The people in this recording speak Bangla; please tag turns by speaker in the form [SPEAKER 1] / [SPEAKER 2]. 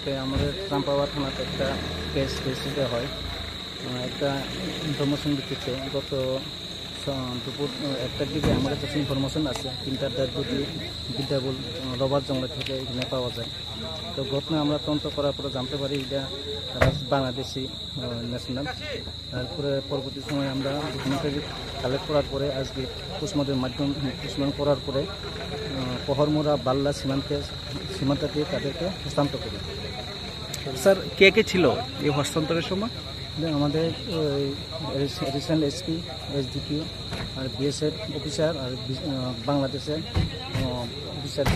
[SPEAKER 1] গতকালকে আমাদের ট্রাম্পাওয়া থানাতে একটা কেস রেজিস্টার হয়। একটা ইনফরমেশন ভিত্তিতে গত দুপুর 1টার দিকে আমাদের কাছে ইনফরমেশন আছে 3টার ডেড বডি বিদ্যাবুল রবার জঙ্গল থেকে এখানে পাওয়া যায়। তো ঘটনা আমরা তদন্ত করার পরে জানতে পারি এটা তারা বাংলাদেশি ন্যাশনাল। তারপরে পরবর্তী সময় আমরা ডকুমেন্টারি কালেক্ট করার পরে আজকে পোস্টমর্টেমের মাধ্যমে পোস্টমর্টম করার পরে পহরমোড়া বাল্লা সীমান্ত দিয়ে তাদেরকে হস্তান্তর করি।
[SPEAKER 2] স্যার কে কে ছিল এই হস্তান্তরের সময়?
[SPEAKER 1] আমাদের রিসেন্ট এসপি, এসডিপিও আর বিএসএফ অফিসার আর বাংলাদেশের অফিসার।